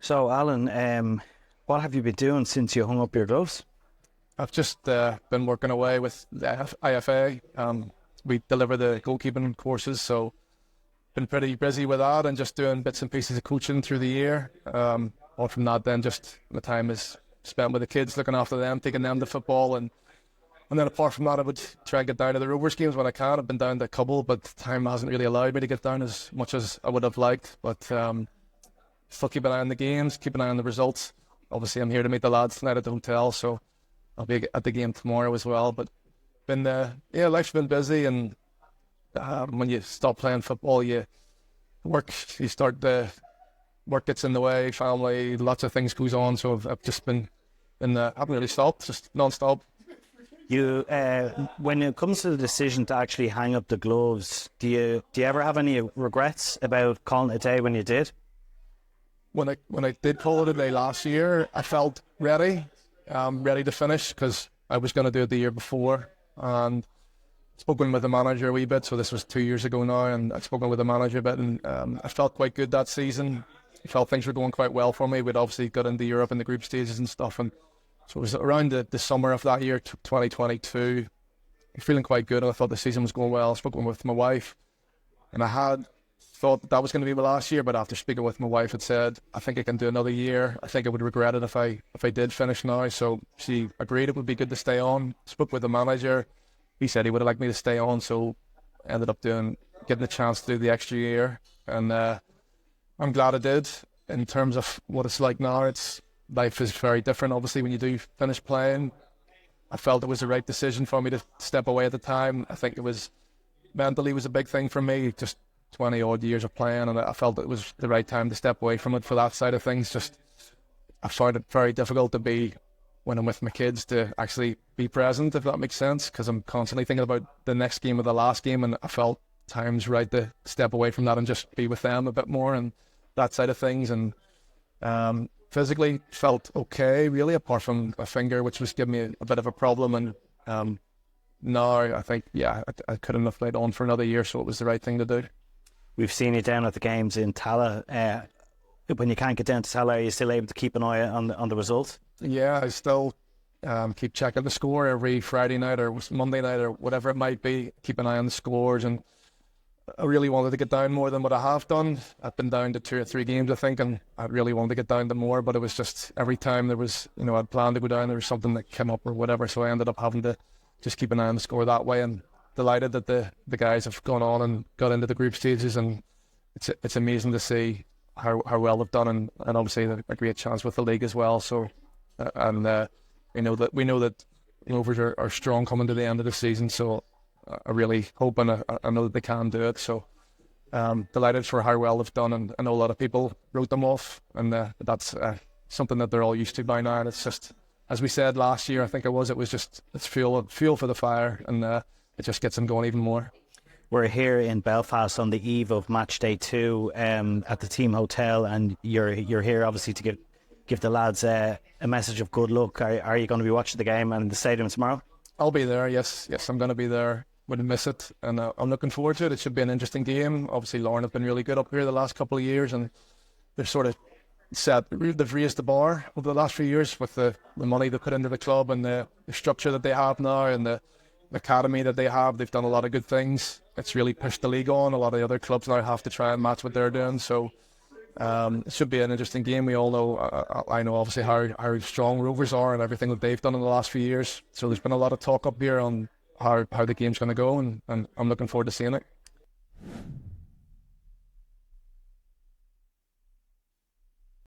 So, Alan, what have you been doing since you hung up your gloves? I've just been working away with the IFA. We deliver the goalkeeping courses, so been pretty busy with that and just doing bits and pieces of coaching through the year. Apart from that, then just the time is spent with the kids, looking after them, taking them to football, and then apart from that, I would try and get down to the Rovers games when I can. I've been down to a couple, but time hasn't really allowed me to get down as much as I would have liked. But still keep an eye on the games, keep an eye on the results. Obviously, I'm here to meet the lads tonight at the hotel, so I'll be at the game tomorrow as well. But life's been busy, and when you stop playing football, work gets in the way, family, lots of things goes on. So I've just been haven't really stopped, just non-stop. You, when it comes to the decision to actually hang up the gloves, do you ever have any regrets about calling it a day when you did? When I did call it a day last year, I felt ready to finish because I was going to do it the year before, and spoken with the manager a wee bit. So this was 2 years ago now, and I'd spoken with the manager a bit, and I felt quite good that season. I felt things were going quite well for me. We'd obviously got into Europe in the group stages and stuff, and so it was around the summer of that year, 2022, feeling quite good, and I thought the season was going well. I spoke with my wife, and I had thought that was going to be my last year, but after speaking with my wife, had said, I think I can do another year. I think I would regret it if I did finish now. So she agreed it would be good to stay on. Spoke with the manager. He said he would have liked me to stay on, so I ended up getting the chance to do the extra year, and I'm glad I did. In terms of what it's like now, life is very different, obviously, when you do finish playing. I felt it was the right decision for me to step away at the time. I think it was mentally was a big thing for me, just 20 odd years of playing, and I felt it was the right time to step away from it for that side of things. Just I found it very difficult to be, when I'm with my kids, to actually be present, if that makes sense, because I'm constantly thinking about the next game or the last game, and I felt time's right to step away from that and just be with them a bit more and that side of things. And physically felt okay, really, apart from my finger, which was giving me a bit of a problem. And now I think, I couldn't have played on for another year, so it was the right thing to do. We've seen you down at the games in Tala. When you can't get down to Tala, are you still able to keep an eye on the results? Yeah, I still keep checking the score every Friday night or Monday night or whatever it might be. Keep an eye on the scores, and I really wanted to get down more than what I have done. I've been down to 2 or 3 games, I think, and I really wanted to get down to more, but it was just every time there was, I'd planned to go down, there was something that came up or whatever, so I ended up having to just keep an eye on the score that way, and delighted that the guys have gone on and got into the group stages, and it's amazing to see how well they've done, and obviously a great chance with the league as well. So, we know that Rovers are strong coming to the end of the season, so I really hope, and I know that they can do it. So delighted for how well they've done, and I know a lot of people wrote them off, and that's something that they're all used to by now. And it's just, as we said last year, I think it was just, it's fuel for the fire, and it just gets them going even more. We're here in Belfast on the eve of match day 2 at the team hotel, and you're here obviously to give the lads a message of good luck. Are you going to be watching the game and the stadium tomorrow? I'll be there, yes, I'm going to be there. Wouldn't miss it, and I'm looking forward to it. It should be an interesting game. Obviously, Larne have been really good up here the last couple of years, and they're sort of they've raised the bar over the last few years with the money they put into the club and the structure that they have now, and the academy that they have. They've done a lot of good things. It's really pushed the league on. A lot of the other clubs now have to try and match what they're doing, so it should be an interesting game. We all know, I know obviously how strong Rovers are and everything that they've done in the last few years, so there's been a lot of talk up here on how the game's going to go, and I'm looking forward to seeing it.